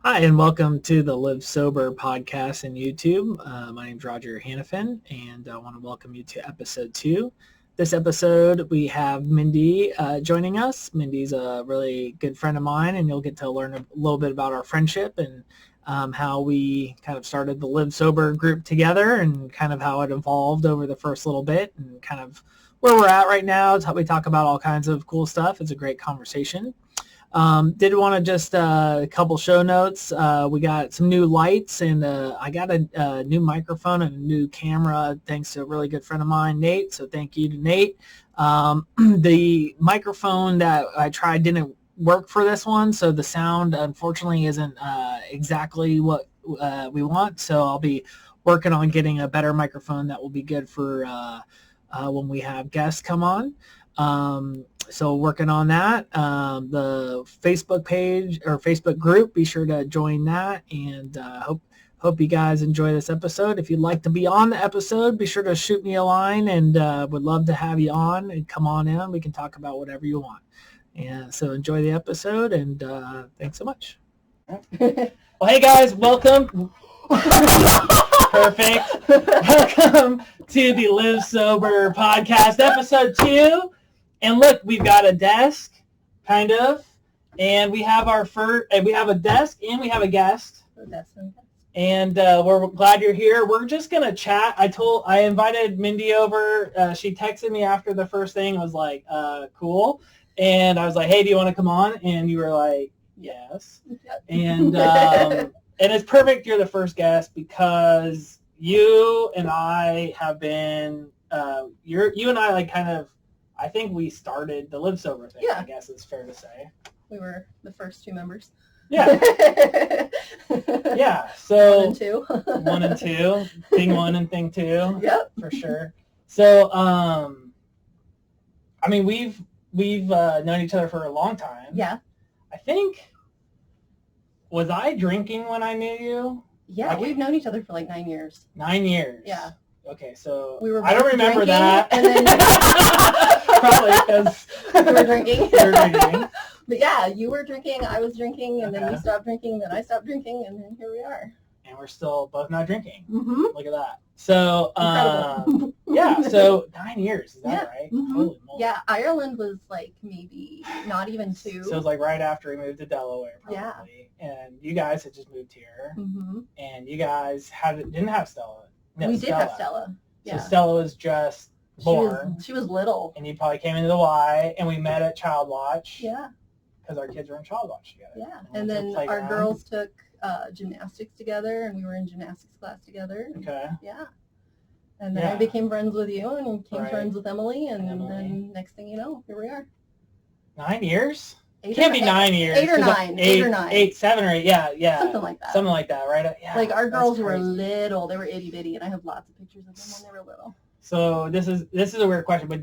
Hi, and welcome to the Live Sober podcast and YouTube. My name is Roger Hannafin, and I want to welcome you to episode 2. This episode, we have Mindy joining us. Mindy's a really good friend of mine, and you'll get to learn a little bit about our friendship and how we kind of started the Live Sober group together and kind of how it evolved over the first little bit and kind of where we're at right now. It's how we talk about all kinds of cool stuff. It's a great conversation. Did want to just a couple show notes. We got some new lights, and I got a new microphone and a new camera thanks to a really good friend of mine, Nate. So thank you to Nate. The microphone that I tried didn't work for this one, so the sound unfortunately isn't exactly what we want. So I'll be working on getting a better microphone that will be good for when we have guests come on. So working on that. The Facebook page or Facebook group, be sure to join that, and hope you guys enjoy this episode. If you'd like to be on the episode, be sure to shoot me a line, and would love to have you on and come on in. We can talk about whatever you want. And so enjoy the episode, and thanks so much. Well, hey guys, welcome. Perfect. Welcome to the Live Sober podcast, episode 2. And look, we've got a desk, kind of, and we have we have a desk and we have a guest. And we're glad you're here. We're just gonna chat. I invited Mindy over. She texted me after the first thing. I was like, cool. And I was like, hey, do you want to come on? And you were like, yes. And it's perfect you're the first guest because you and I have been you and I like kind of, I think we started the Live Sober thing, yeah. I guess it's fair to say. We were the first 2 members. Yeah. Yeah. So 1 and 2. 1 and 2. Thing 1 and thing 2. Yep. For sure. So I mean we've known each other for a long time. Yeah. I think, was I drinking when I knew you? Yeah, like, we've known each other for like 9 years. 9 years. Yeah. Okay, so we were I don't remember that. And then probably because we were drinking. We were drinking. But yeah, you were drinking, I was drinking, and okay. then you stopped drinking, then I stopped drinking, and then here we are. And we're still both not drinking. Mm-hmm. Look at that. So yeah, so 9 years, is that yeah. right? Mm-hmm. Holy moly. Yeah, Ireland was like maybe not even 2. So it was like right after we moved to Delaware, probably. Yeah. And you guys had just moved here. Mm-hmm. And you guys didn't have Stella. No, we did have Stella. Yeah. So Stella was just born. She was little. And you probably came into the Y, and we met at Child Watch. Yeah. Because our kids were in Child Watch together. Yeah. And then our girls took gymnastics together, and we were in gymnastics class together. Okay. Yeah. And then I became friends with you, and became friends with Emily, and then next thing you know, here we are. 9 years? It can't be 9 years. 8 or 9. 8 or 9. 8, 7 or 8. Yeah. Something like that. Something like that, right? Yeah. Like our girls were little. They were itty bitty, and I have lots of pictures of them when they were little. So this is a weird question, but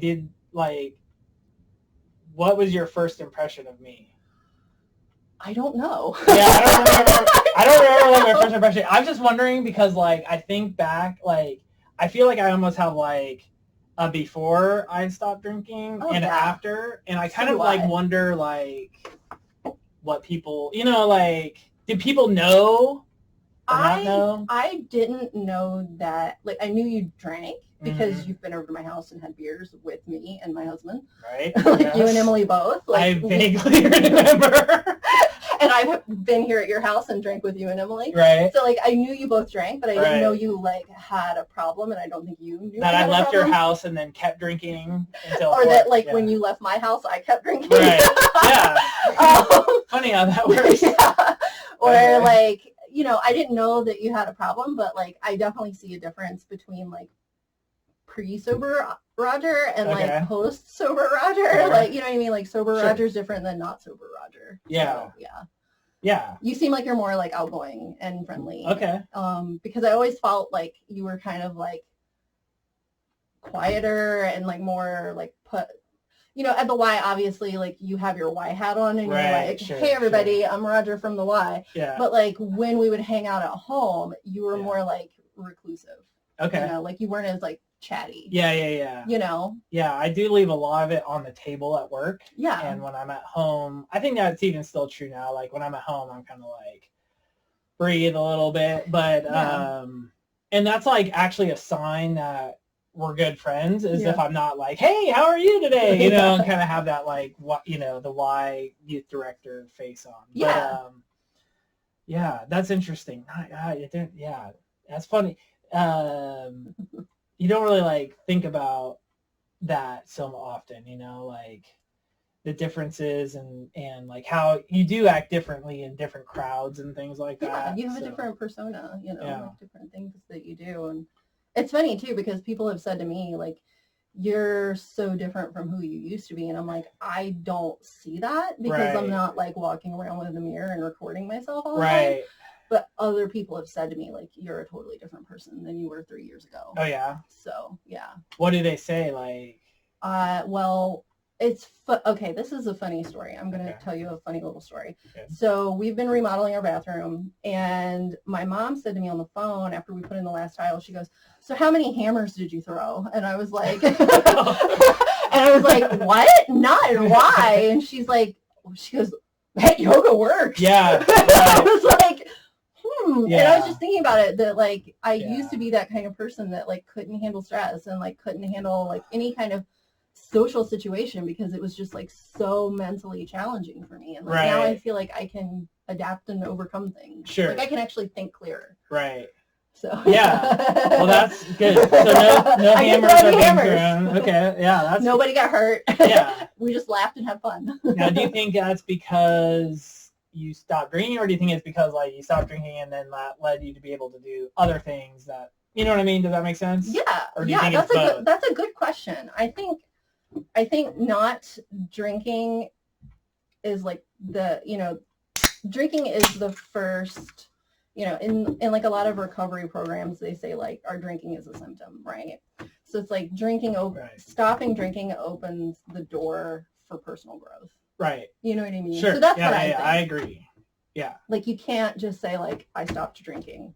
what was your first impression of me? I don't know. Yeah, I don't remember like my first impression. I'm just wondering because like I think back, like I feel like I almost have like a before I stopped drinking and after, and I kind of like wonder like what people, like did people know or not know? I didn't know that. Like I knew you drank because you've been over to my house and had beers with me and my husband. Right. Like you and Emily both. Like, I vaguely remember. And I've been here at your house and drank with you and Emily. Right. So, like, I knew you both drank, but I didn't know you, like, had a problem, and I don't think you knew that I left your house and then kept drinking until... Or that, like, when you left my house, I kept drinking. Right. Yeah. Funny how that works. Yeah. Or, like, I didn't know that you had a problem, but, like, I definitely see a difference between, like, pre-sober Roger and like post-sober Roger. Sure. Like, you know what I mean? Like sober Roger's different than not sober Roger. Yeah. So, yeah. You seem like you're more like outgoing and friendly. Okay. Because I always felt like you were kind of like quieter and like more like put, at the Y, obviously, like you have your Y hat on and you're like, hey everybody, I'm Roger from the Y. Yeah. But like when we would hang out at home, you were more like reclusive. Okay. Like you weren't as like chatty. Yeah. Yeah, I do leave a lot of it on the table at work. Yeah. And when I'm at home, I think that's even still true now. Like when I'm at home, I'm kind of like, breathe a little bit. But and that's like actually a sign that we're good friends is if I'm not like, hey, how are you today? You know, and kind of have that like, what, you know, the Y youth director face on. Yeah. But yeah, that's interesting. Yeah, that's funny. You don't really like think about that so often, you know, like the differences and like how you do act differently in different crowds and things like that. Yeah, you have a different persona, you know, like different things that you do. And it's funny too, because people have said to me, like, you're so different from who you used to be. And I'm like, I don't see that because I'm not like walking around with a mirror and recording myself all the time. But other people have said to me, like, you're a totally different person than you were 3 years ago. Oh, yeah? So, yeah. What do they say? Like, well, it's okay, this is a funny story. I'm going to tell you a funny little story. Okay. So we've been remodeling our bathroom, and my mom said to me on the phone after we put in the last tile, she goes, so how many hammers did you throw? And I was like, what? None. Why? And she goes, hey, yoga works. Yeah. I was like, And I was just thinking about it, that like I used to be that kind of person that like couldn't handle stress and like couldn't handle like any kind of social situation because it was just like so mentally challenging for me. And like now I feel like I can adapt and overcome things. Sure. Like I can actually think clearer. Right. So well, that's good. So no hammers are being thrown. Okay, yeah, that's nobody got hurt. Yeah. We just laughed and had fun. Now, do you think that's because you stopped drinking, or do you think it's because like you stopped drinking and then that led you to be able to do other things that, you know what I mean? Does that make sense? Yeah. Or do you think that's a good question. I think not drinking is like drinking is the first, in like a lot of recovery programs, they say like our drinking is a symptom, right? So it's like stopping drinking opens the door for personal growth. Right. You know what I mean? Sure. So that's what I think. I agree. Yeah. Like you can't just say like, I stopped drinking.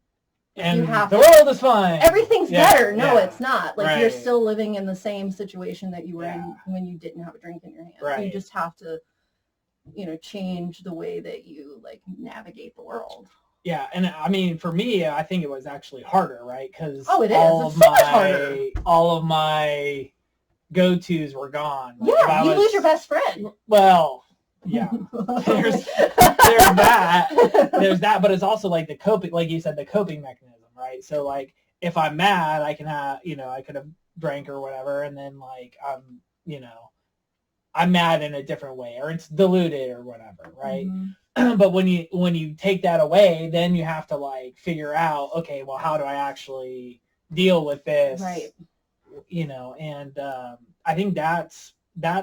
And the world is fine. Everything's better. No, it's not. Like you're still living in the same situation that you were in when you didn't have a drink in your hand. Right. You just have to, change the way that you like navigate the world. Yeah, and I mean, for me, I think it was actually harder, right? Because it is. It's so much harder. All of my go-tos were gone. Like, yeah, you lose your best friend. Well, yeah. There's that, but it's also like the coping, like you said, the coping mechanism, right? So like if I'm mad, I can have, I could have drank or whatever, and then like I'm mad in a different way, or it's diluted or whatever, right? Mm-hmm. But when you take that away, then you have to like figure out, okay, well, how do I actually deal with this? Right. And I think that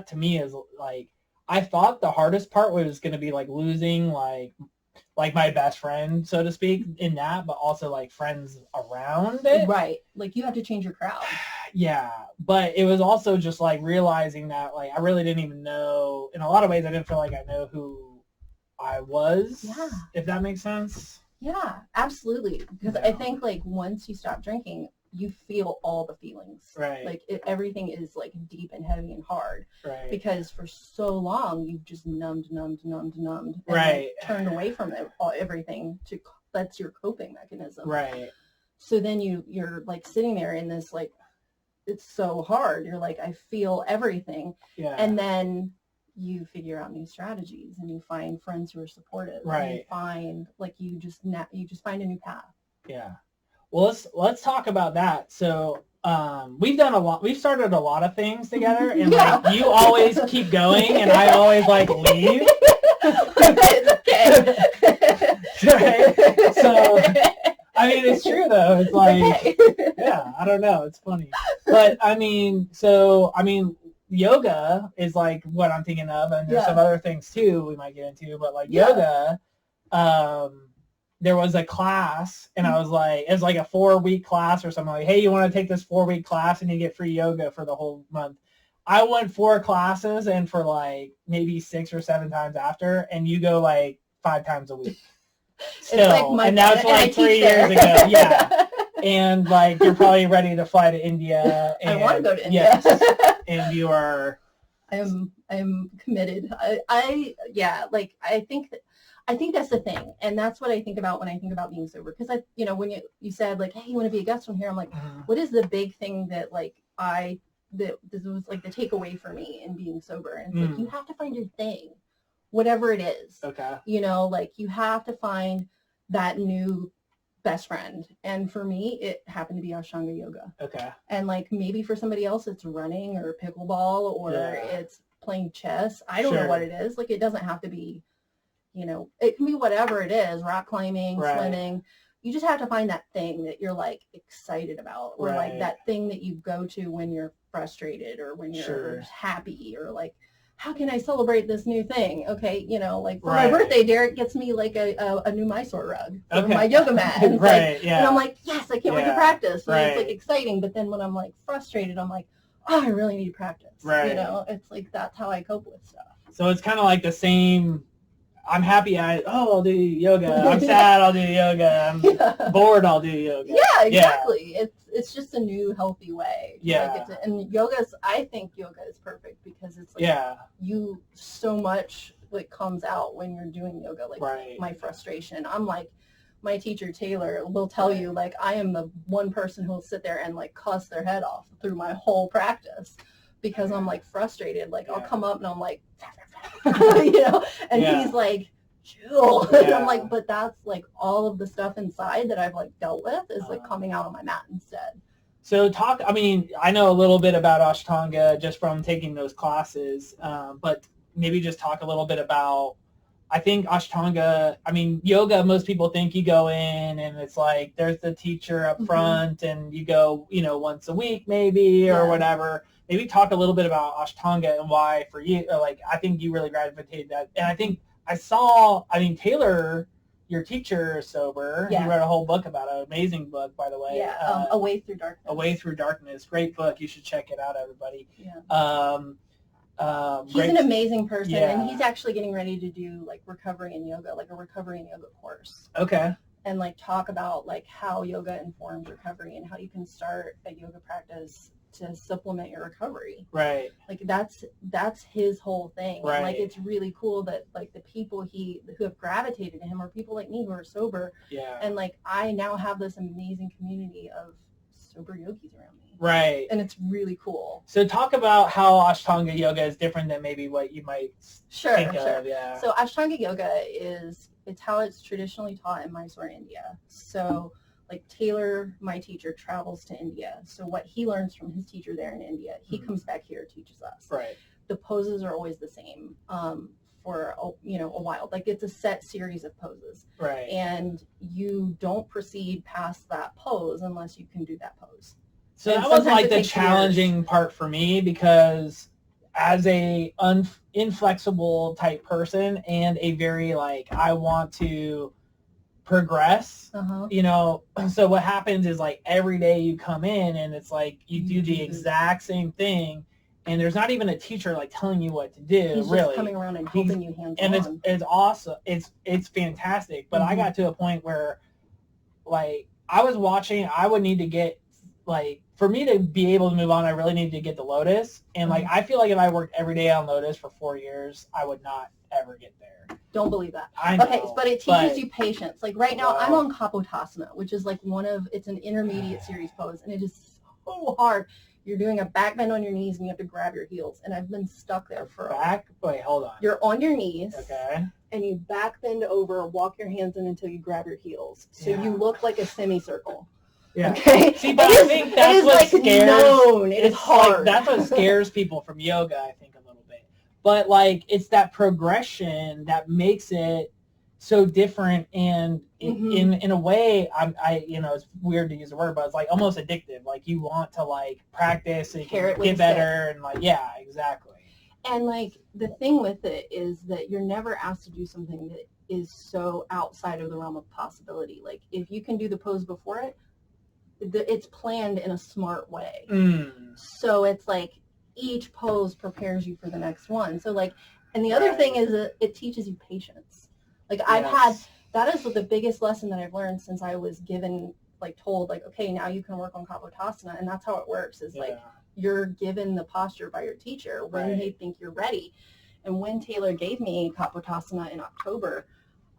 to me is like, I thought the hardest part was going to be like losing like my best friend, so to speak, in that, but also like friends around it. Right. Like you have to change your crowd. Yeah. But it was also just like realizing that like I really didn't even know, in a lot of ways, I didn't feel like I know who I was. Yeah. If that makes sense. Yeah, absolutely. Because I think like once you stop drinking, you feel all the feelings. Right. Like everything is like deep and heavy and hard. Right. Because for so long you've just numbed, and right. Like, turned away from everything that's your coping mechanism. Right. So then you're like sitting there in this like, it's so hard. You're like, I feel everything. Yeah. And then you figure out new strategies and you find friends who are supportive. Right. And you find like you just find a new path. Yeah. Well, let's talk about that. So we've started a lot of things together, and like you always keep going and I always like leave. It's okay. Right? So I mean, it's true though. It's like, yeah, I don't know. It's funny. But I mean, yoga is like what I'm thinking of, and there's some other things too we might get into, but like yoga, there was a class, and I was like, it was like a 4-week class or something, like, hey, you want to take this 4-week class and you get free yoga for the whole month. I went 4 classes, and for like maybe 6 or 7 times after, and you go like 5 times a week. Still, and that's like 3 years ago. Yeah. And like you're probably ready to fly to India. And, I want to go to India. Yes, and you are. I'm committed. I think I think that's the thing. And that's what I think about when I think about being sober. Because when you said like, hey, you want to be a guest on here? I'm like, what is the big thing that like that this was like the takeaway for me in being sober? And it's like, you have to find your thing, whatever it is. Okay. Like you have to find that new best friend. And for me, it happened to be Ashtanga yoga. Okay. And like maybe for somebody else, it's running or pickleball or it's playing chess. I don't know what it is. Like it doesn't have to be, it can be whatever it is, rock climbing, swimming. You just have to find that thing that you're like excited about, or like that thing that you go to when you're frustrated or when you're happy, or like, how can I celebrate this new thing? Okay, like for my birthday, Derek gets me like a new Mysore rug for my yoga mat. And, and I'm like, yes, I can't wait to practice. So it's like exciting. But then when I'm like frustrated, I'm like, oh, I really need to practice. It's like that's how I cope with stuff. So it's kind of like the same. I'm happy. I'll do yoga. I'm sad. I'll do yoga. I'm bored. I'll do yoga. Yeah, exactly. Yeah. It's just a new healthy way. Yeah. And I think yoga is perfect because it's like you so much like comes out when you're doing yoga. Like my frustration. I'm like, my teacher Taylor will tell you like I am the one person who will sit there and like cuss their head off through my whole practice because I'm like frustrated. Like I'll come up and I'm like. And he's like, chill. And I'm like, but that's like all of the stuff inside that I've like dealt with is like coming out on my mat instead. So I know a little bit about Ashtanga just from taking those classes, but maybe just talk a little bit about, I think Ashtanga, yoga, most people think you go in and it's like, there's the teacher up front and you go, once a week maybe or whatever. Maybe talk a little bit about Ashtanga and why for you, like, I think you really gravitated that. And I think Taylor, your teacher is sober. He wrote a whole book about it. Amazing book, by the way. Yeah, A Way Through Darkness. A Way Through Darkness. Great book. You should check it out, everybody. Yeah. He's an amazing person, and he's actually getting ready to do like recovery in yoga, like a recovery in yoga course. Okay. And like talk about like how yoga informs recovery and how you can start a yoga practice to supplement your recovery. Right. Like that's his whole thing. Right. And like it's really cool that like the people who have gravitated to him are people like me who are sober. Yeah. And like I now have this amazing community of sober yogis around me. Right. And it's really cool. So talk about how Ashtanga yoga is different than maybe what you might think of. Yeah. So Ashtanga yoga it's how it's traditionally taught in Mysore, India. So like Taylor, my teacher, travels to India. So what he learns from his teacher there in India, he comes back here, teaches us. Right. The poses are always the same for a while. Like it's a set series of poses. Right. And you don't proceed past that pose unless you can do that pose. So that was like the challenging part for me because as a inflexible type person and a very like I want to progress, so what happens is like every day you come in and it's like you do the exact same thing and there's not even a teacher like telling you what to do. He's really just coming around and helping you hands on. And it's awesome. It's fantastic. But I got to a point where like I was watching, I would need to get like for me to be able to move on, I really needed to get the Lotus. And like I feel like if I worked every day on Lotus for 4 years, I would not ever get there. Don't believe that. I know, okay, but it teaches you patience. Like right now, I'm on Kapotasana, which is like it's an intermediate series pose, and it is so hard. You're doing a back bend on your knees, and you have to grab your heels. And I've been stuck there for Wait, hold on. You're on your knees. Okay. And you back bend over, walk your hands in until you grab your heels. So you look like a semicircle. Yeah. Okay. See, but I think that's what scares. It is hard. Like, that's what scares people from yoga, I think, a little bit. But like, it's that progression that makes it so different, and in a way, it's weird to use the word, but it's like almost addictive. Like you want to like practice and get better, and like exactly. And like the thing with it is that you're never asked to do something that is so outside of the realm of possibility. Like if you can do the pose before it. It's planned in a smart way. So it's like each pose prepares you for the next one. So like, and the other thing is that it teaches you patience. Like that is the biggest lesson that I've learned since I was told like, okay, now you can work on Kapotasana. And that's how it works is like you're given the posture by your teacher when they think you're ready. And when Taylor gave me Kapotasana in October,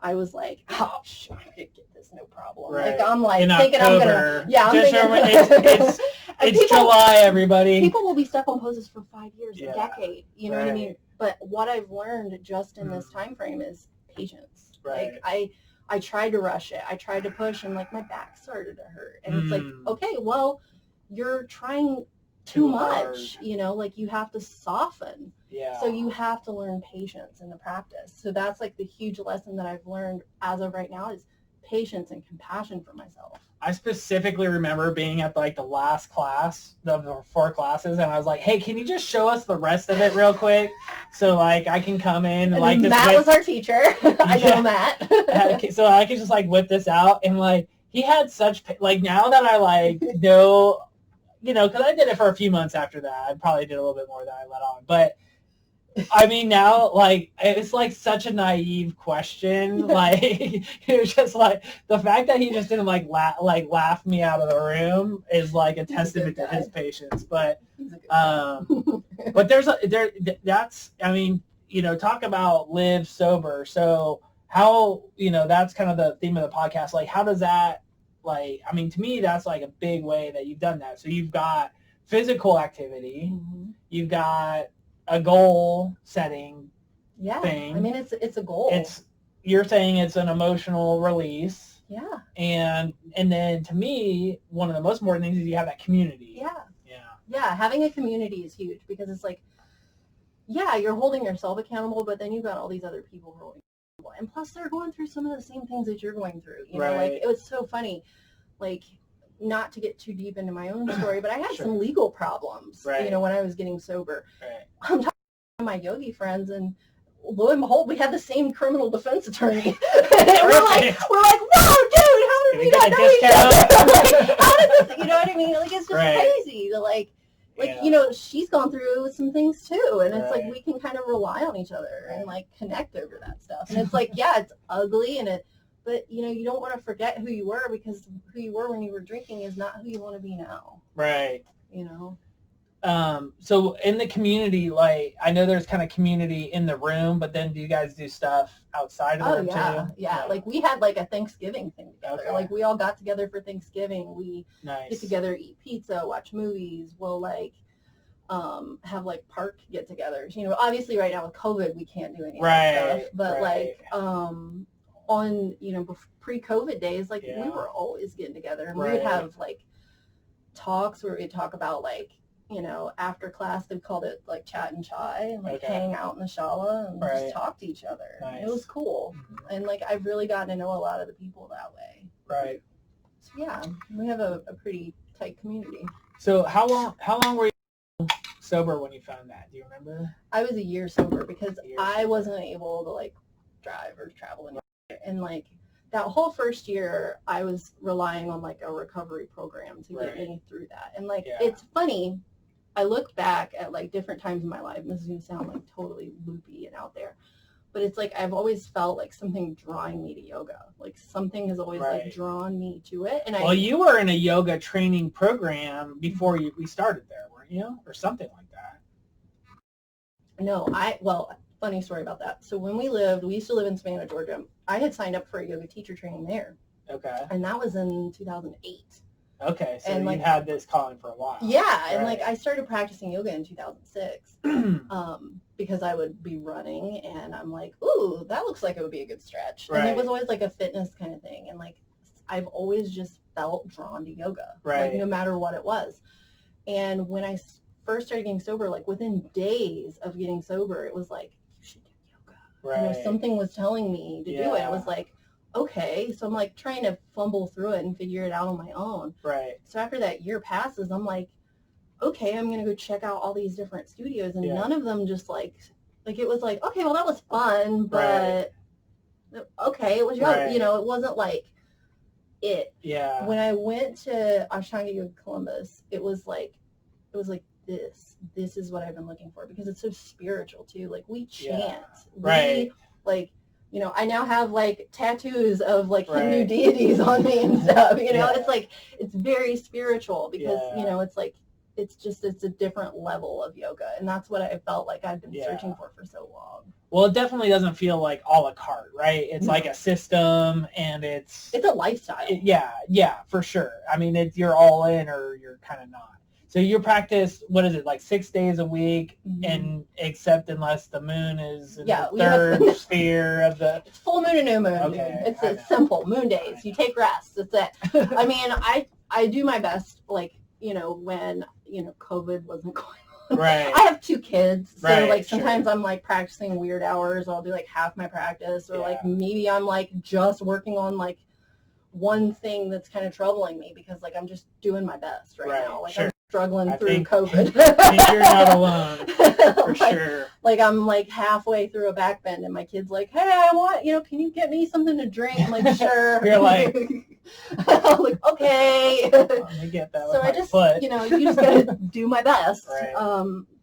I was like, oh, I'm going to get this, no problem. Right. Like, I'm like in thinking October, I'm going to, it's July, everybody. People will be stuck on poses for 5 years, a decade, you know what I mean? But what I've learned just in this time frame is patience. Right. Like, I tried to rush it. I tried to push, and like my back started to hurt. And it's like, okay, well, you're trying too much, you know, like you have to soften. Yeah. So you have to learn patience in the practice. So that's like the huge lesson that I've learned as of right now is patience and compassion for myself. I specifically remember being at like the last class, the 4 classes, and I was like, "Hey, can you just show us the rest of it real quick, so like I can come in and like this." Matt was our teacher. I know Matt. So I could just like whip this out, and like he had such like now that I like know, you know, because I did it for a few months after that. I probably did a little bit more than I let on, but. I mean, now, like, it's like such a naive question. Like, it was just like the fact that he just didn't like laugh me out of the room is like a testament to his patience. But, but that's, I mean, you know, talk about live sober. So how, you know, that's kind of the theme of the podcast. Like, how does that, like, I mean, to me, that's like a big way that you've done that. So you've got physical activity, you've got a goal setting thing. I mean, it's a goal. You're saying it's an emotional release. Yeah. And then to me, one of the most important things is you have that community. Yeah. Yeah, having a community is huge because it's like, yeah, you're holding yourself accountable, but then you've got all these other people holding you accountable. And plus they're going through some of the same things that you're going through. You know, like it was so funny. Like, not to get too deep into my own story, but I had some legal problems, you know, when I was getting sober. I'm talking to my yogi friends, and lo and behold, we had the same criminal defense attorney. we're like, wow, dude, how did we not know each other? Like, how did this, you know what I mean? Like, it's just crazy to like, you know, she's gone through some things too, and it's like we can kind of rely on each other and like connect over that stuff. And it's like, yeah, it's ugly, but, you know, you don't want to forget who you were because who you were when you were drinking is not who you want to be now. Right. You know? So in the community, like, I know there's kind of community in the room, but then do you guys do stuff outside of the room too? Yeah. Like, we had, like, a Thanksgiving thing together. Like, we all got together for Thanksgiving. We get together, eat pizza, watch movies. We'll, like, have, like, park get-togethers. You know, obviously right now with COVID, we can't do any of that stuff. But, like, on, you know, pre-COVID days, like, we were always getting together. And we would have, like, talks where we'd talk about, like, you know, after class, they called it, like, chat and chai, and, like, hang out in the shala and just talk to each other. It was cool. And, like, I've really gotten to know a lot of the people that way. Right. So, yeah, we have a pretty tight community. So how long were you sober when you found that? Do you remember? I was a year sober because I wasn't able to, like, drive or travel anywhere. And, like, that whole first year, I was relying on, like, a recovery program to get me through that. And, like, it's funny. I look back at, like, different times in my life, and this is going to sound, like, totally loopy and out there, but it's, like, I've always felt, like, something drawing me to yoga. Like, something has always, like, drawn me to it. And well, you were in a yoga training program before we started there, weren't you? Or something like that. No, funny story about that. So when we used to live in Savannah, Georgia. I had signed up for a yoga teacher training there. Okay. And that was in 2008. Okay, so you had this calling for a while. Yeah, and like I started practicing yoga in 2006 because I would be running, and I'm like, ooh, that looks like it would be a good stretch. And it was always like a fitness kind of thing, and like I've always just felt drawn to yoga, like no matter what it was. And when I first started getting sober, like within days of getting sober, it was like, you should do yoga. You know, something was telling me to do it. It was like, okay, so I'm like trying to fumble through it and figure it out on my own. Right. So after that year passes, I'm like, okay, I'm gonna go check out all these different studios, and none of them just like it was like, okay, well that was fun, but okay, it was yoga. You know, it wasn't like it. Yeah. When I went to Ashtanga Yoga Columbus, it was like this is what I've been looking for, because it's so spiritual too. Like we chant, like. You know, I now have, like, tattoos of, like, Hindu deities on me and stuff. You know, it's, like, it's very spiritual because, you know, it's, like, it's a different level of yoga. And that's what I felt like I've been searching for so long. Well, it definitely doesn't feel like a la carte, right? It's like a system, and it's a lifestyle. Yeah, for sure. I mean, you're all in or you're kind of not. So you practice, what is it, like 6 days a week, and except unless the moon is in the third sphere of the... It's full moon and new moon. Okay, it's simple. Moon days. You take rest. That's it. I mean, I do my best, like, when, COVID wasn't going on. Right. I have 2 kids, so, like, sometimes I'm, like, practicing weird hours. I'll do, like, half my practice, or, like, maybe I'm, like, just working on, like, one thing that's kind of troubling me because, like, I'm just doing my best right now. Like, I'm struggling through COVID. I think you're not alone, for sure. Like, I'm, like, halfway through a back bend, and my kid's like, hey, I want, can you get me something to drink? I'm like, sure. You're like... I'm like, okay. Let me get that with so my I just, foot. you just got to do my best. Right.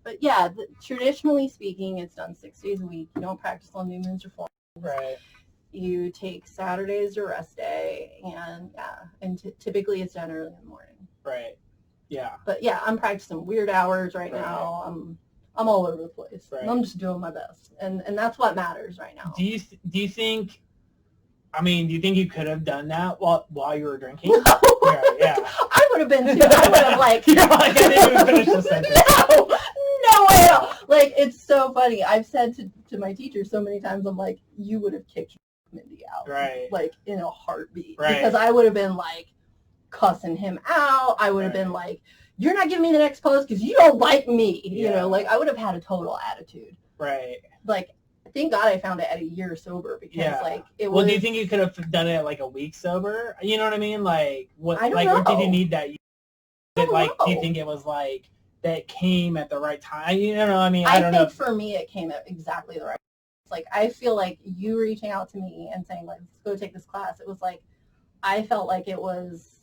But, yeah, traditionally speaking, it's done 6 days a week. You don't practice on new moons or full moons. Right. You take Saturdays to rest day, and typically it's done early in the morning. Right. Yeah. But yeah, I'm practicing weird hours right now. I'm all over the place. Right. I'm just doing my best, and that's what matters right now. Do you think? I mean, do you think you could have done that while you were drinking? No. Yeah. I would have been too. I would have like. You're like, I didn't even finish the sentence. No way at all. Like, it's so funny. I've said to my teacher so many times, I'm like, you would have kicked Mindy out, right? Like, in a heartbeat, right? Because I would have been like cussing him out. I would have been like, you're not giving me the next pose because you don't like me. Like, I would have had a total attitude. Right. Like, thank God I found it at a year sober because like it was. Well, do you think you could have done it like a week sober? You know what I mean? Like, what? I don't know. Or did you need that? Do you think it was like that came at the right time? You know, I mean, I don't know. I think for me, it came at exactly the right time. Like, I feel like you reaching out to me and saying, like, let's go take this class. It was like, I felt like it was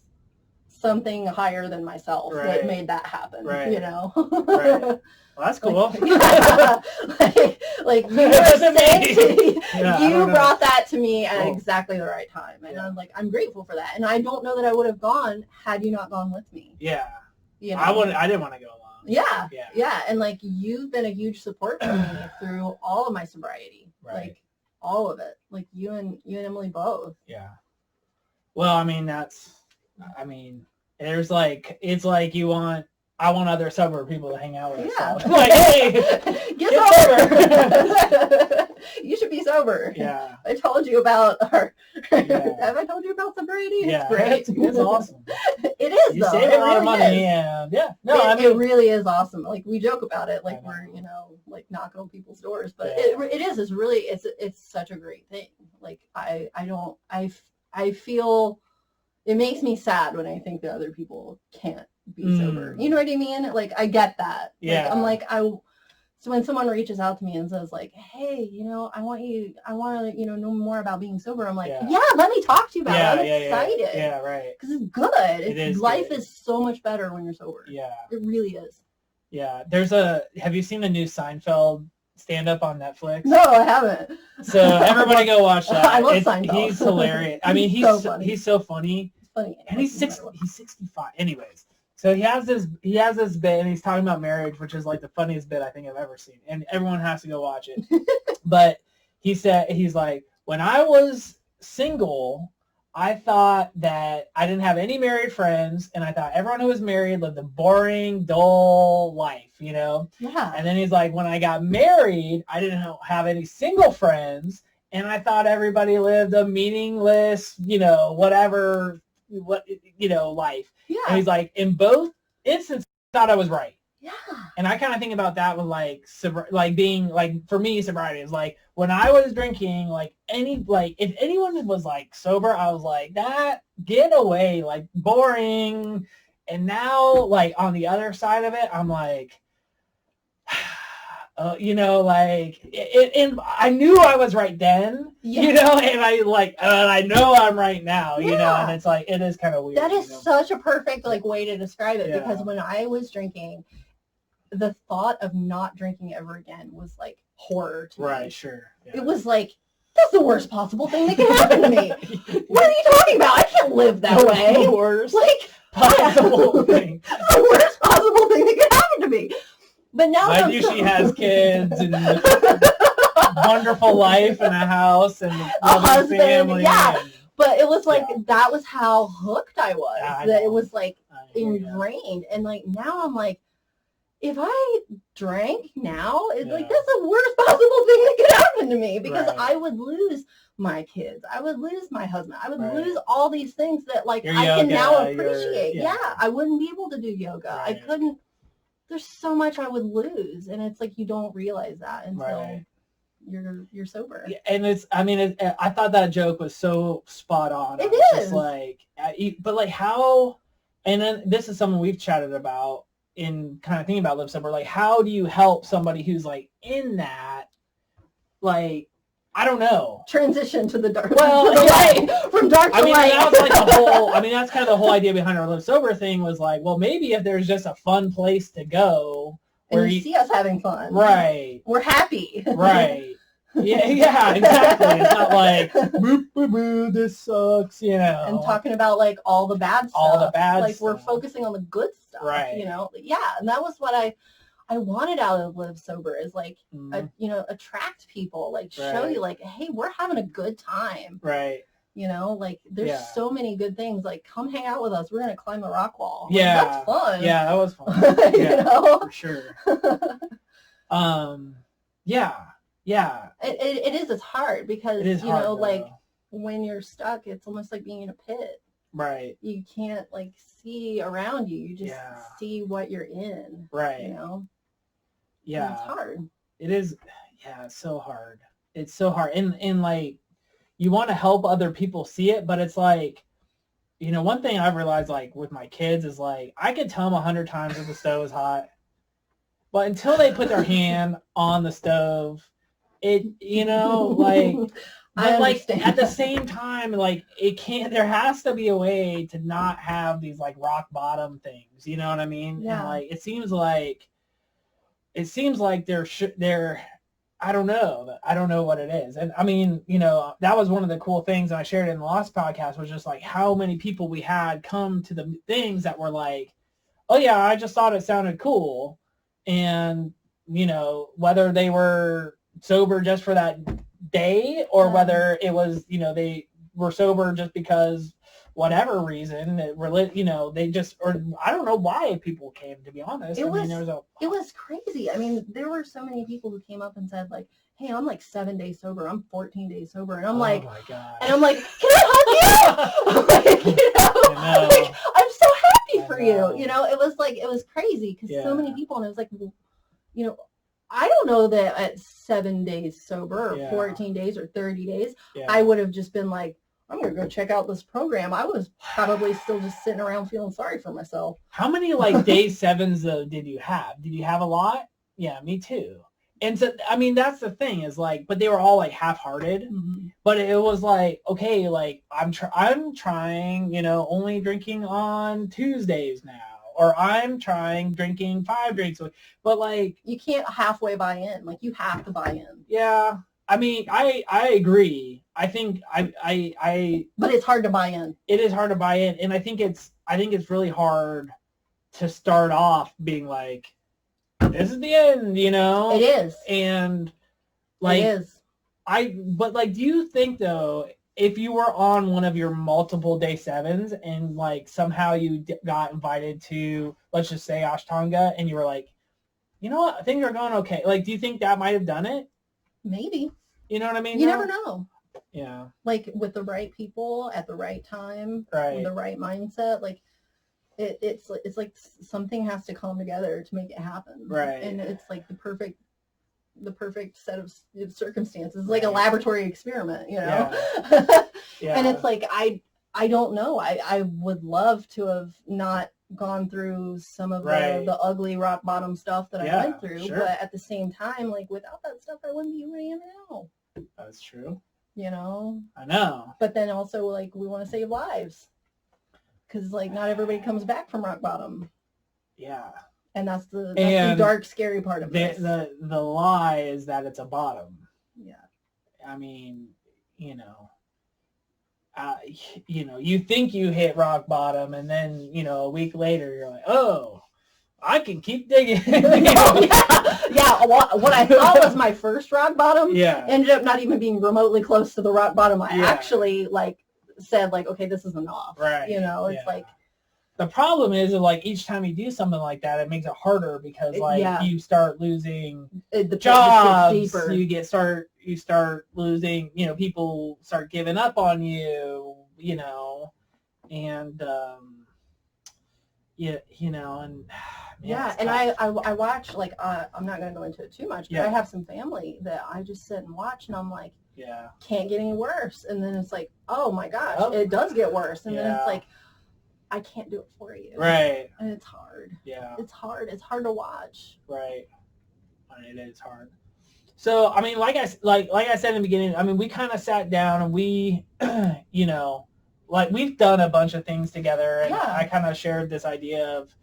something higher than myself that made that happen, Right. Well, that's cool. like you brought that to me at exactly the right time. And I'm like, I'm grateful for that. And I don't know that I would have gone had you not gone with me. Yeah. I didn't want to go along. Yeah. And like, you've been a huge support for me through all of my sobriety. Right. Like, all of it. Like, you and Emily both. Yeah. Well, I mean, there's like, it's like I want other sober people to hang out with. Yeah. So. Like, hey, get sober. You should be sober. Yeah. I told you about have I told you about sobriety? It's great. It's awesome. It is, you save a lot of money. And it really is awesome. Like, we joke about it, like we're, like knocking on people's doors, but it's really, it's such a great thing. Like, I feel, it makes me sad when I think that other people can't be sober. You know what I mean? Like, I get that. Yeah. Like, I'm like, so when someone reaches out to me and says, like, hey, I want to, know more about being sober. I'm like, let me talk to you about it. I'm excited. Yeah, right. Because it's good. Life is so much better when you're sober. Yeah. It really is. Yeah. Have you seen the new Seinfeld stand-up on Netflix? No, I haven't. So everybody go watch that. I love Seinfeld. He's hilarious. I mean, he's so funny. He's so funny. Funny. And he's 65. Anyways, so he has this bit, and he's talking about marriage, which is like the funniest bit I think I've ever seen, and everyone has to go watch it. But he's like, when I was single, I thought that I didn't have any married friends, and I thought everyone who was married lived a boring, dull life, Yeah. And then he's like, when I got married, I didn't have any single friends, and I thought everybody lived a meaningless, life. Yeah. And he's like, in both instances, I thought I was right. Yeah. And I kind of think about that with being for me, sobriety is like when I was drinking, if anyone was like sober, I was like, that get away, like boring. And now on the other side of it, I'm like, and I knew I was right then, and I know I'm right now, and it's like, it is kind of weird. That is such a perfect way to describe it, because when I was drinking, the thought of not drinking ever again was like horror to me. Right, sure. Yeah. It was like, that's the worst possible thing that can happen to me. What are you talking about? I can't live that way. The worst possible thing. The worst possible thing that can happen to me. But now she has kids and wonderful life and a house and a husband, family. Yeah. And, but it was like, that was how hooked I was. That it was like ingrained. And like now I'm like, if I drank now, it's like that's the worst possible thing that could happen to me, because I would lose my kids. I would lose my husband. I would lose all these things that like I can now appreciate. I wouldn't be able to do yoga. I couldn't. There's so much I would lose, and it's like you don't realize that until you're sober. Yeah, and I thought that joke was so spot on. It is just like, but like how, and then this is something we've chatted about in kind of thinking about LiveSOBER. Like, how do you help somebody who's like in that, like, I don't know, transition to the dark, to the light, from dark to light. That was like the whole. That's kind of the whole idea behind our LiveSOBER thing was like, well, maybe if there's just a fun place to go where you see us having fun, right? We're happy, right? Yeah, exactly. It's not like boo, boo, boo, this sucks, and talking about like all the bad stuff. Like we're focusing on the good stuff, right? Yeah, and that was what I wanted out of LiveSOBER is like, attract people, like show you like, hey, we're having a good time. Right. Like there's so many good things. Like come hang out with us. We're going to climb the rock wall. Yeah. Like, that's fun. Yeah, that was fun. Yeah, for sure. Yeah. It is. It's hard because, it is hard, like when you're stuck, it's almost like being in a pit. Right. You can't like see around you. You just see what you're in. Right. Yeah. And it's hard. It is. Yeah. It's so hard. It's so hard. And like, you want to help other people see it, but it's like, one thing I've realized like with my kids is like, I could tell them 100 times if the stove is hot, but until they put their hand on the stove, it, like, but like at the same time, like it can't, there has to be a way to not have these like rock bottom things. You know what I mean? Yeah. And like, it seems like they're I don't know. I don't know what it is. And that was one of the cool things I shared in the last podcast was just like how many people we had come to the things that were like, oh yeah, I just thought it sounded cool. And, whether they were sober just for that day or whether it was, they were sober just because whatever reason, they just, or I don't know why people came, to be honest. It was crazy. There were so many people who came up and said like, hey, I'm like 7 days sober. I'm 14 days sober. And I'm like, my God. And I'm like, can I hug you? Like, I'm so happy for you. It was crazy because so many people, and it was like, I don't know that at 7 days sober or 14 days or 30 days, I would have just been like, I'm going to go check out this program. I was probably still just sitting around feeling sorry for myself. How many like day sevens though did you have? Did you have a lot? Yeah, me too. And so, that's the thing is like, but they were all like half-hearted, but it was like, okay, like I'm trying, only drinking on Tuesdays now, or I'm trying drinking 5 drinks a week, but like. You can't halfway buy in. Like you have to buy in. Yeah. I agree. I think but it's hard to buy in. It is hard to buy in, and I think it's really hard to start off being like, this is the end, It is. And like, it is. But like, do you think though, if you were on one of your multiple day sevens and like somehow you got invited to, let's just say Ashtanga, and you were like, you know what, things are going okay. Like, do you think that might have done it? Maybe. You know what I mean? You never know. Yeah. Like with the right people at the right time, right. With the right mindset, like it's like something has to come together to make it happen. Right. And it's like the perfect set of circumstances. It's like a laboratory experiment, Yeah. Yeah. And it's like I don't know. I would love to have not gone through some of the ugly rock bottom stuff that I went through, sure. But at the same time, like without that stuff, I wouldn't be where I am now. That's true. I know. But then also, like, we want to save lives because, like, not everybody comes back from rock bottom. Yeah. And that's the dark, scary part of this. The lie is that it's a bottom. Yeah. You think you hit rock bottom, and then a week later you're like, oh, I can keep digging. What I thought was my first rock bottom ended up not even being remotely close to the rock bottom. I actually like said like, okay, this is enough. Right. You know, it's like. The problem is that, like, each time you do something like that, it makes it harder because, like, you start losing the jobs. You start losing, you know, people start giving up on you, you know, and and I watch, like, I'm not going to go into it too much, but I have some family that I just sit and watch, and I'm like, can't get any worse. And then it's like, oh my gosh, it does get worse. And then it's like, I can't do it for you. Right. And it's hard. Yeah. It's hard. It's hard to watch. Right. It is hard. So, I mean, like I said in the beginning, I mean, we kind of sat down and we, you know, like we've done a bunch of things together, and I kind of shared this idea of,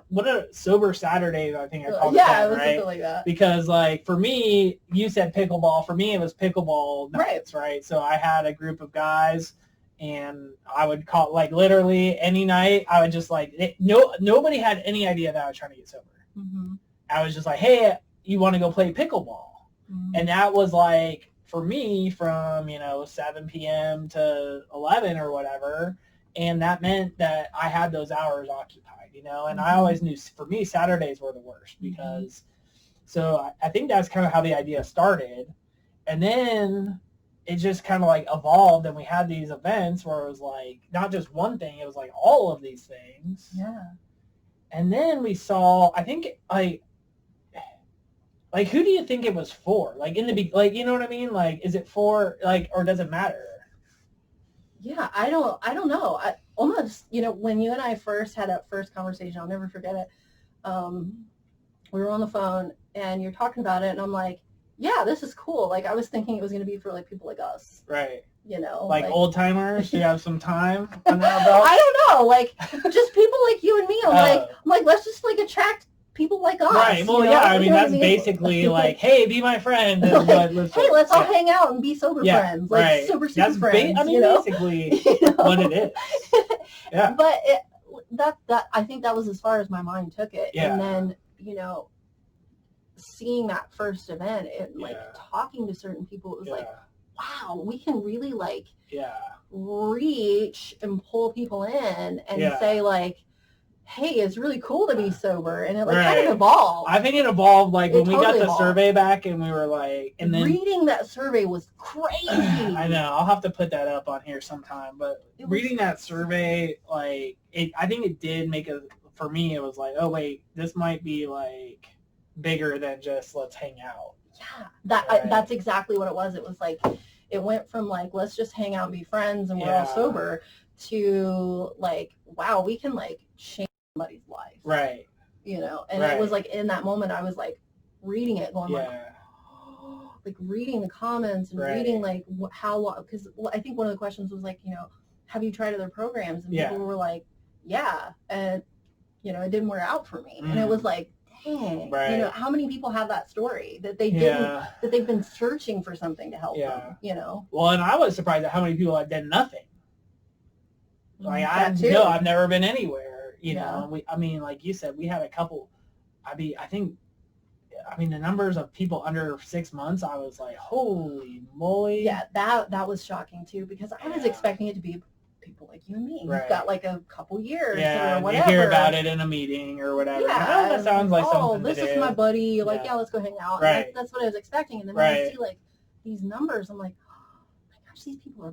what a sober Saturdays, I think I called it that, it was right? something like that. Because, like, for me, you said pickleball. For me, it was pickleball nights, right? So I had a group of guys, and I would call, like, literally any night, I would just, like, nobody had any idea that I was trying to get sober. Mm-hmm. I was just like, hey, you want to go play pickleball? Mm-hmm. And that was, like, for me, from, you know, 7 p.m. to 11 or whatever, and that meant that I had those hours occupied, you know, and I always knew, for me, Saturdays were the worst because, so I think that's kind of how the idea started. And then it just kind of, like, evolved, and we had these events where it was, like, not just one thing, it was, like, all of these things. Yeah. And then we saw, I think, like, who do you think it was for? Like, like, you know what I mean? Like, is it for, like, or does it matter? Yeah, I don't know. I almost, you know, when you and I first had that first conversation, I'll never forget it. We were on the phone, and you're talking about it, and I'm like, yeah, this is cool. Like, I was thinking it was going to be for, like, people like us. Right. You know. Like old timers who have some time on their belt? I don't know. Like, just people like you and me. I'm like, let's just, like, attract people like us. Right. Well, you know? I mean, that's basically like, hey, be my friend. And let's all hang out and be sober friends. Like, sober super friends. Basically what it is. Yeah. But that I think that was as far as my mind took it. Yeah. And then, you know, seeing that first event and, like, talking to certain people, it was like, wow, we can really, like, reach and pull people in and say, like, hey, it's really cool to be sober. And it, like, kind of evolved. I think it evolved, like, when we got the survey back, and we were like, and then reading that survey was crazy. I know, I'll have to put that up on here sometime, but reading that survey, like, I think it did make for me, it was like, oh wait, this might be, like, bigger than just let's hang out. Yeah, that's exactly what it was. It was like, it went from, like, let's just hang out and be friends and we're all sober, to, like, wow, we can, like, change somebody's life. Right. You know, and it was like, in that moment, I was like reading it, going like, like, reading the comments and reading, like, how long, because I think one of the questions was like, you know, have you tried other programs? And people were like, yeah, and, you know, it didn't wear out for me. And it was like, dang, you know, how many people have that story that they didn't, that they've been searching for something to help them, you know? Well, and I was surprised at how many people had done nothing. Like, I've never been anywhere, you know. I mean, like you said, we had a couple. I mean, the numbers of people under 6 months, I was like, holy moly. Yeah, that was shocking too, because I was expecting it to be people like you and me. You've got, like, a couple years or whatever. You hear about it in a meeting or whatever. Yeah, that sounds like something this is my buddy. Like, let's go hang out. Right. That's what I was expecting. And then when I see, like, these numbers, I'm like, oh my gosh, these people are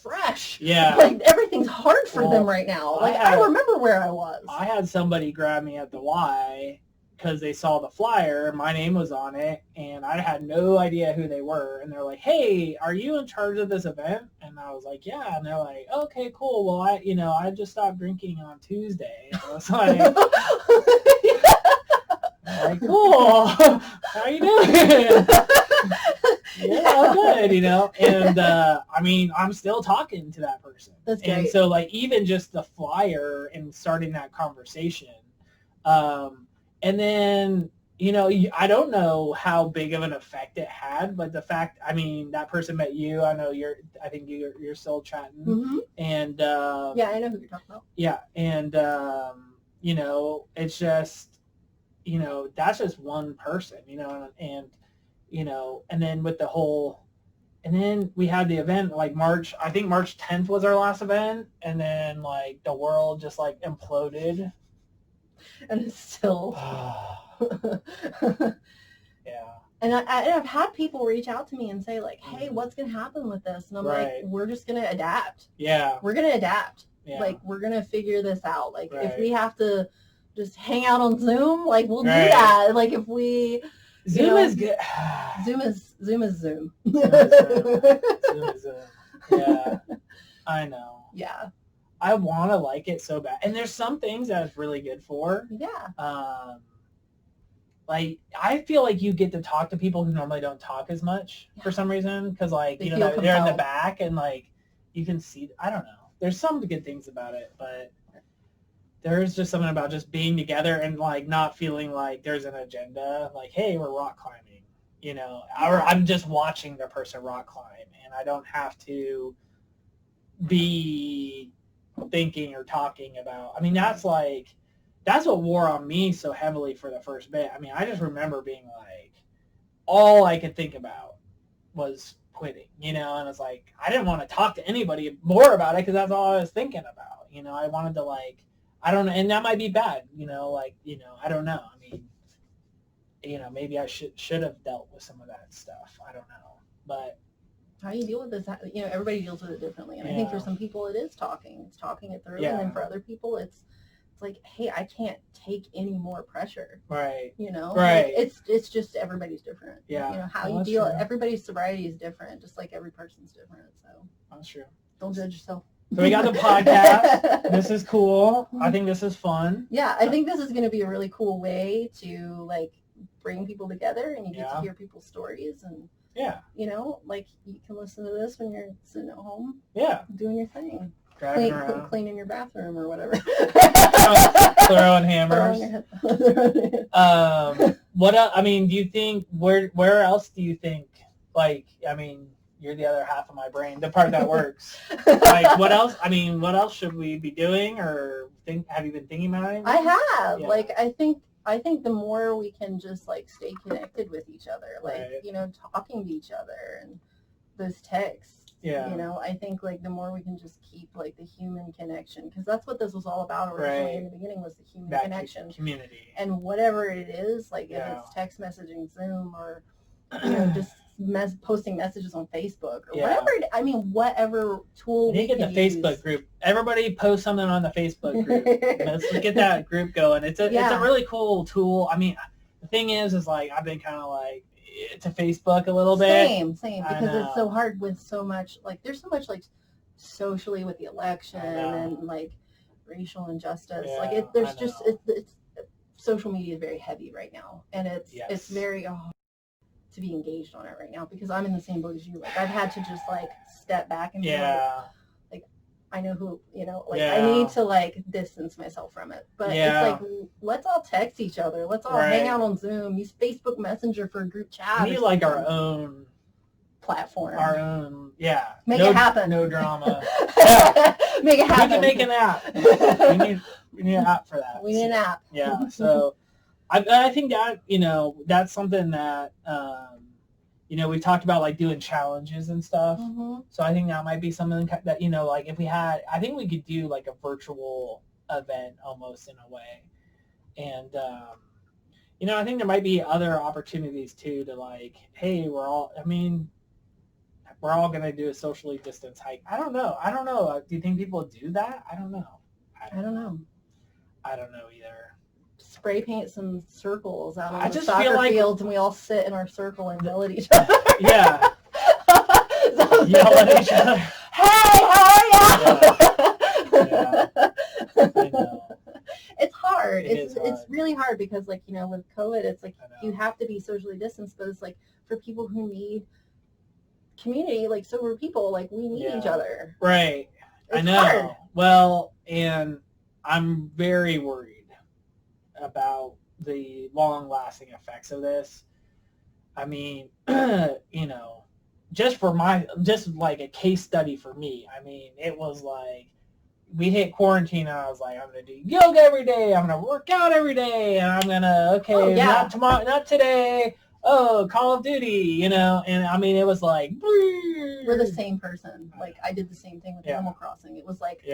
fresh. Yeah. Like, everything's hard for them right now. Like, I remember where I was. I had somebody grab me at the Y because they saw the flyer. My name was on it, and I had no idea who they were. And they're like, hey, are you in charge of this event? And I was like, yeah. And they're like, okay, cool. Well, I just stopped drinking on Tuesday. And I was like, cool. How you doing? Yeah, good, you know. And I mean, I'm still talking to that person. That's great. And so, like, even just the flyer and starting that conversation, and then, you know, I don't know how big of an effect it had, but the fact, I mean, that person met you. I know I think you're still chatting. Mm-hmm. And yeah, I know who you're talking about. Yeah, and you know, it's just, you know, that's just one person, you know, and you know, and then with the whole, and then we had the event like I think March 10th was our last event, and then like the world just like imploded. And it's still. Yeah. And I've had people reach out to me and say like, hey, what's going to happen with this? And I'm like, we're just going to adapt. Yeah. We're going to adapt. Yeah. Like, we're going to figure this out. Like, if we have to just hang out on Zoom, like, we'll do that. Like, if we... Zoom is good. Zoom is Zoom. Zoom is Zoom. Yeah. I know. Yeah. I want to like it so bad. And there's some things that it's really good for. Yeah. Like, I feel like you get to talk to people who normally don't talk as much for some reason. Because, like, you know, they're in the back and, like, you can see, I don't know. There's some good things about it, but there is just something about just being together and, like, not feeling like there's an agenda. Like, hey, we're rock climbing, you know. Or I'm just watching the person rock climb, and I don't have to be thinking or talking about. I mean, that's what wore on me so heavily for the first bit. I mean, I just remember being like, all I could think about was quitting, you know, and it's like, I didn't want to talk to anybody more about it because that's all I was thinking about, you know. I wanted to, like, I don't know, and that might be bad, you know, like, you know, I don't know. I mean, you know, maybe I should have dealt with some of that stuff. I don't know, but how you deal with this, you know, everybody deals with it differently, and I think for some people it is talking it through, and then for other people it's like, hey, I can't take any more pressure. Right. You know? Right. Like, it's just everybody's different. Yeah. You know, how you deal, everybody's sobriety is different, just like every person's different, so. That's true. Don't judge yourself. So we got the podcast. This is cool. I think this is fun. Yeah, I think this is going to be a really cool way to, like, bring people together, and you get to hear people's stories, and you know, like, you can listen to this when you're sitting at home. Yeah. Doing your thing. Cleaning your bathroom or whatever. Throwing hammers. What else? I mean, do you think, where else do you think, like, I mean, you're the other half of my brain, the part that works. Like, what else? I mean, what else should we be doing, or have you been thinking about anything? I have. Yeah. Like, I think the more we can just, like, stay connected with each other, like, you know, talking to each other and those texts. Yeah. You know, I think, like, the more we can just keep, like, the human connection, because that's what this was all about originally in the beginning, was the human connection. Community. And whatever it is, like, if it's text messaging, Zoom, or, you know, just posting messages on Facebook, or whatever. I mean, whatever tool we can use. Get the Facebook group. Everybody post something on the Facebook group. Let's get that group going. It's a really cool tool. I mean, the thing is like, I've been kind of like, to Facebook a little bit. Same, because it's so hard with so much, like, there's so much, like, socially with the election and, like, racial injustice. Like, it's social media is very heavy right now, and it's very hard to be engaged on it right now, because I'm in the same boat as you. Like, I've had to just, like, step back and be like, I know who, you know, like, I need to, like, distance myself from it. But it's like, let's all text each other. Let's all hang out on Zoom. Use Facebook Messenger for a group chat. We need, like, our own platform. Our own, Make it happen. No drama. Make it happen. We can make an app. We need an app for that. We need an app. Yeah, so I think that, you know, that's something that, you know, we've talked about, like, doing challenges and stuff. Mm-hmm. So I think that might be something that, you know, like, if we had, I think we could do, like, a virtual event almost in a way. And, you know, I think there might be other opportunities too to, like, hey, we're all going to do a socially distanced hike. I don't know. Do you think people do that? I don't know. I don't know. I don't know either. Spray paint some circles out on the soccer fields, and we all sit in our circle and yell at each other. Yeah. Yell at each other. Hey, how are you? Yeah. I know. It's hard. It's really hard because, like, you know, with COVID, it's like you have to be socially distanced, but it's like for people who need community, like sober people, like, we need each other. Right. It's I know. Hard. Well, and I'm very worried about the long-lasting effects of this. I mean, you know, just like a case study for me, I mean, it was like we hit quarantine, and I was like, I'm gonna do yoga every day. I'm gonna work out every day, and I'm gonna not tomorrow, not today. Oh, Call of Duty, you know, and I mean, it was like we're the same person. Like I did the same thing with Animal Crossing. It was like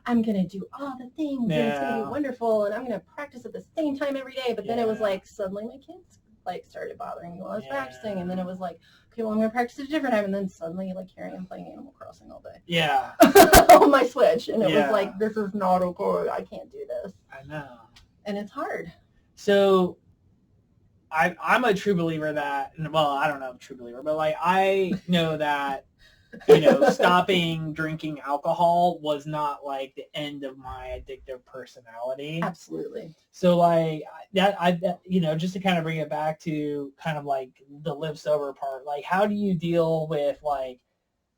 I'm gonna do all the things, and it's gonna be wonderful, and I'm gonna practice at the same time every day. But then it was like suddenly my kids like started bothering me while I was practicing, and then it was like, okay, well I'm gonna practice at a different time, and then suddenly like here I am playing Animal Crossing all day. Yeah. On my Switch, and it was like, this is not okay. I can't do this. I know. And it's hard. So I'm a true believer that, well, I don't know if true believer, but like I know that, you know, stopping drinking alcohol was not like the end of my addictive personality. Absolutely. So like that, you know, just to kind of bring it back to kind of like the live sober part, like how do you deal with like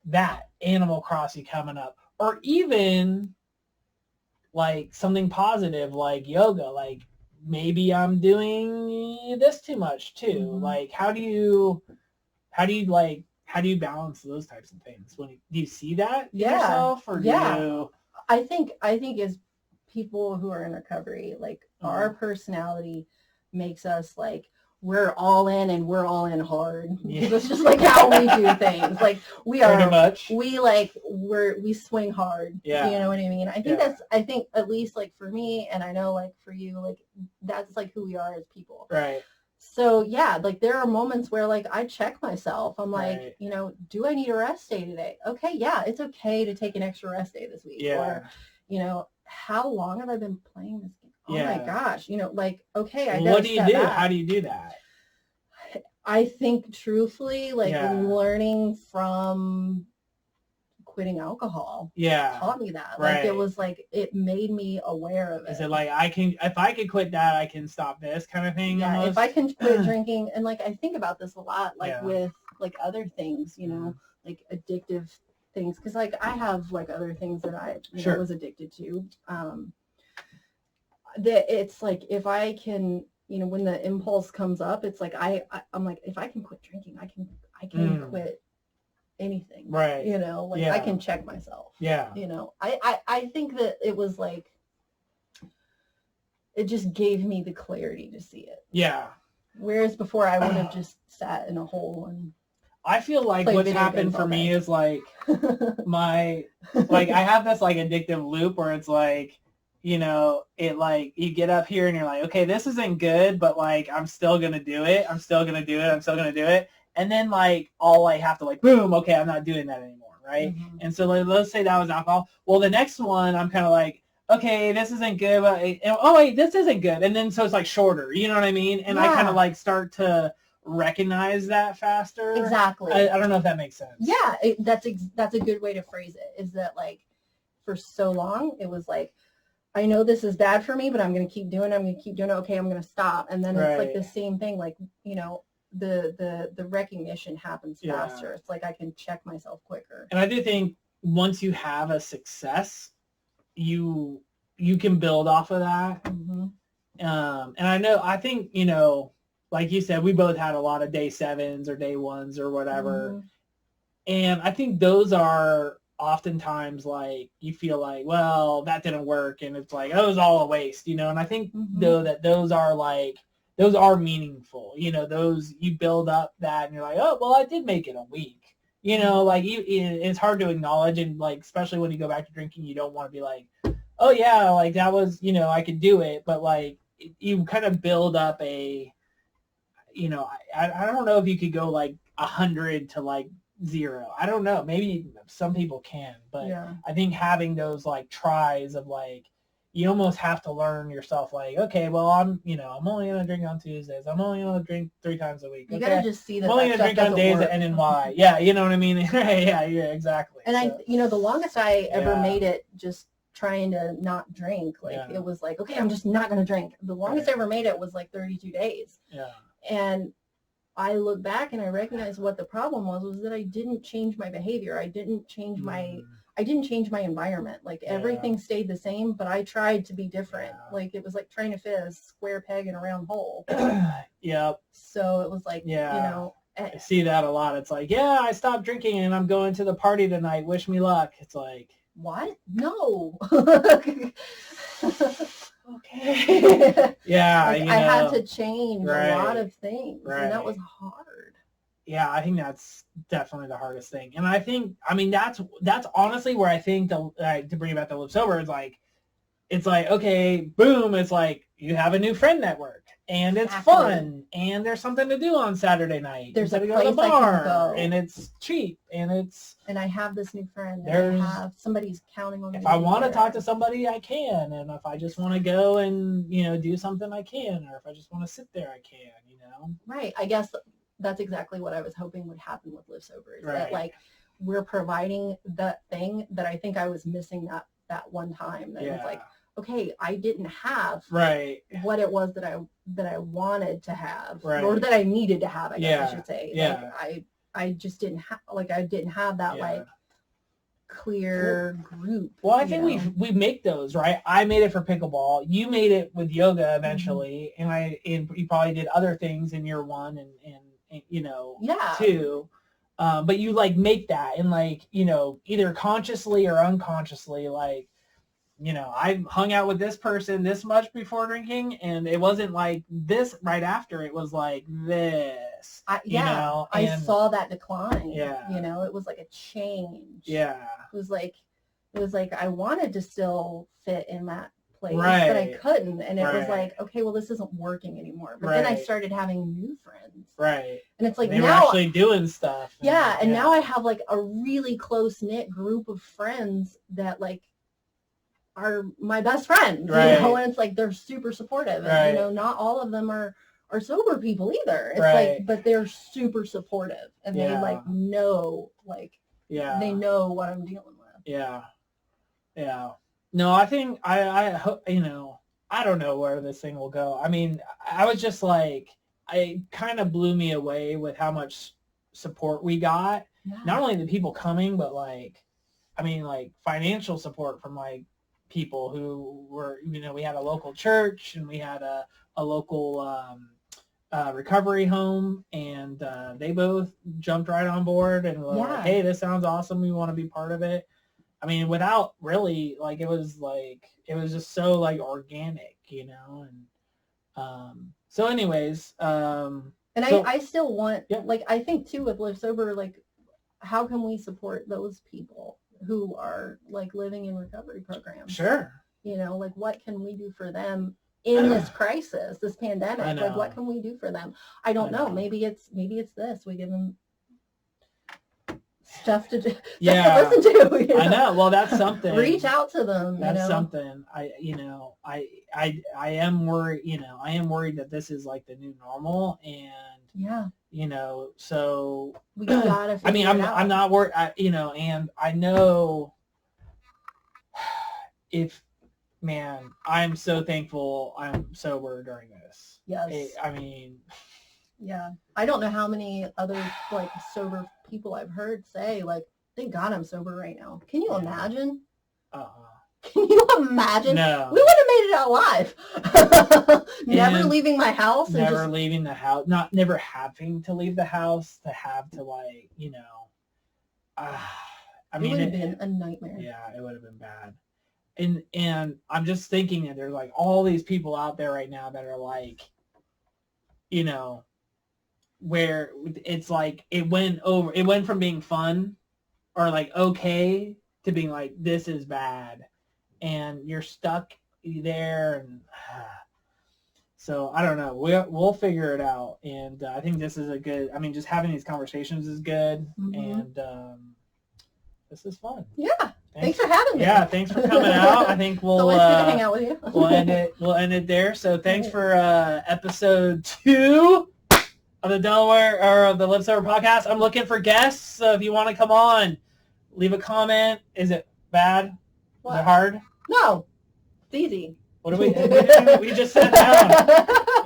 that Animal Crossing coming up, or even like something positive like yoga, like maybe I'm doing this too much too. Mm-hmm. Like how do you balance those types of things? When do you see that in yourself, or do you? I think as people who are in recovery, like our personality makes us like we're all in and we're all in hard. Yeah. It's just like how we do things. Like we swing hard. Yeah. You know what I mean? I think at least like for me, and I know like for you, like that's like who we are as people. Right. So yeah, like there are moments where like I check myself. I'm like, you know, do I need a rest day today? Okay, yeah, it's okay to take an extra rest day this week. Yeah. Or, you know, how long have I been playing this game? Oh my gosh, you know, like, okay, I gotta step back. How do you do that? I think truthfully, like learning from quitting alcohol taught me that. Like it was like, it made me aware of it. Is it like if I could quit that, I can stop this kind of thing? Yeah, almost? If I can quit drinking, and like I think about this a lot, like with like other things, you know, like addictive things, because like I have like other things that I was addicted to. That it's like if I can, you know, when the impulse comes up, it's like I'm like, if I can quit drinking, I can quit anything, right? You know, like I can check myself. Yeah. You know, I think that it was like, it just gave me the clarity to see it. Yeah. Whereas before I would have just sat in a hole and. I feel like what's happened for me is like I have this like addictive loop where it's like, you know, it like you get up here and you're like, okay, this isn't good, but like I'm still gonna do it. I'm still gonna do it. And then like I'll have to like boom, okay, I'm not doing that anymore, right? Mm-hmm. And so like, let's say that was alcohol. Well, the next one I'm kind of like, okay, this isn't good, but oh wait, this isn't good. And then so it's like shorter, you know what I mean? And I kind of like start to recognize that faster. Exactly. I don't know if that makes sense. Yeah, that's a good way to phrase it. Is that like for so long it was like, I know this is bad for me, but I'm going to keep doing it. I'm going to keep doing it. Okay, I'm going to stop. And then it's like the same thing. Like, you know, the recognition happens faster. It's like I can check myself quicker. And I do think once you have a success, you can build off of that. Mm-hmm. And I think, you know, like you said, we both had a lot of day 7s or day 1s or whatever. Mm-hmm. And I think those are oftentimes like you feel like, well, that didn't work, and it's like, oh, it was all a waste, you know. And I think though that those are meaningful, you know, those you build up that and you're like, oh, well, I did make it a week, you know, like it's hard to acknowledge, and like especially when you go back to drinking, you don't want to be like, oh yeah, like that was, you know, I could do it, but like you kind of build up a, you know, I don't know if you could go like 100 to like 0. I don't know. Maybe some people can, but I think having those like tries of like, you almost have to learn yourself like, okay, well, I'm only going to drink on Tuesdays. I'm only going to drink 3 times a week. You got to just see that. I'm only going to drink on days that end in Y. Yeah, you know what I mean? yeah, exactly. And so, the longest I ever made it just trying to not drink, like it was like, okay, I'm just not going to drink. The longest I ever made it was like 32 days. Yeah. And I look back and I recognize what the problem was that I didn't change my behavior. I didn't change my environment. Like everything stayed the same, but I tried to be different. Like it was like trying to fit a square peg in a round hole. Yep. So it was like, you know. I see that a lot. It's like, I stopped drinking and I'm going to the party tonight. Wish me luck. It's like, what? No. Okay. Yeah. Like, I had to change a lot of things, and that was hard. Yeah, I think that's definitely the hardest thing. And I think, I mean, that's honestly where I think to bring it back to Live Sober is like, it's like, okay, boom, it's like you have a new friend network and it's fun and there's something to do on Saturday night. There's a place to the bar, I can go. And it's cheap and I have this new friend and I have somebody's counting on me. If I want to talk to somebody, I can. And if I just want to go and, do something, I can. Or if I just want to sit there, I can, Right. I guess that's exactly what I was hoping would happen with Live Sober. Is that like we're providing that thing that I think I was missing that one time. That was like, okay, I didn't have what it was that I wanted to have or that I needed to have, I guess I should say. Yeah. Like I just didn't have, like, I didn't have that like clear group. Well, I think we make those, right? I made it for pickleball. You made it with yoga eventually, and you probably did other things in year one and two. But you like make that and like, either consciously or unconsciously, like, I hung out with this person this much before drinking, and it wasn't like this right after. It was like this. I saw that decline. Yeah. It was like a change. Yeah. It was like I wanted to still fit in that place, right. but I couldn't. And it was like, okay, well, this isn't working anymore. But then I started having new friends. Right. And it's like they now were actually doing stuff. And now I have like a really close-knit group of friends that like are my best friends, and it's like they're super supportive, and not all of them are sober people either. It's like, but they're super supportive, and they like know, like, they know what I'm dealing with. Yeah. No, I think I hope, I don't know where this thing will go. I mean, I was just like, it kind of blew me away with how much support we got. Yeah. Not only the people coming, but like, I mean, like financial support from like people who were, we had a local church and we had a local recovery home, and they both jumped right on board and were like, hey, this sounds awesome. We want to be part of it. I mean, without really, like, it was just so like organic, and so anyways. I still want, like, I think too with Live Sober, like, how can we support those people who are like living in recovery programs? Sure. Like, what can we do for them in this crisis, this pandemic? Like, what can we do for them? I don't know. Maybe it's this. We give them stuff to do, stuff to listen to. I know. Well, that's something. Reach out to them. That's something. I am worried. I am worried that this is like the new normal, and so we gotta. I mean, I'm not worried. And I know man, I'm so thankful I'm sober during this. Yes. I mean. Yeah. I don't know how many other like sober people I've heard say like, thank God I'm sober right now. Can you imagine? Can you imagine? No. We would have made it out alive. Never leaving my house. Never leaving the house. Never having to leave the house to have to like, I mean, it would have been a nightmare. Yeah, it would have been bad. And I'm just thinking that there's like all these people out there right now that are like, where it's like it went from being fun or like okay to being like, this is bad, and you're stuck there, and so I don't know. We'll figure it out, and I think this is a good. I mean, just having these conversations is good, and this is fun. Yeah. Thanks for having me. Yeah, thanks for coming out. I think we'll it's always good to hang out with you. We'll end it there. So thanks for episode 2 of the Delaware or the Live Sober podcast. I'm looking for guests, so if you want to come on, leave a comment. Is it bad? What? Is it hard? No, it's easy. What do we do? We just sat down,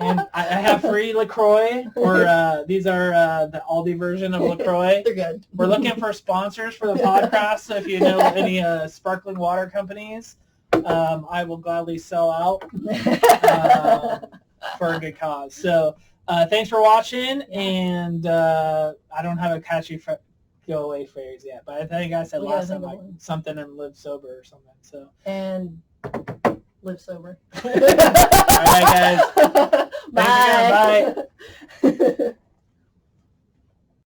and I have free LaCroix, or these are the Aldi version of LaCroix. They're good. We're looking for sponsors for the podcast, so if you know any sparkling water companies, I will gladly sell out for a good cause. So thanks for watching, and I don't have a catchy go away phrase yet, but I think I said last time like something and live sober or something. So and live sober. All right, guys. Bye. Bye.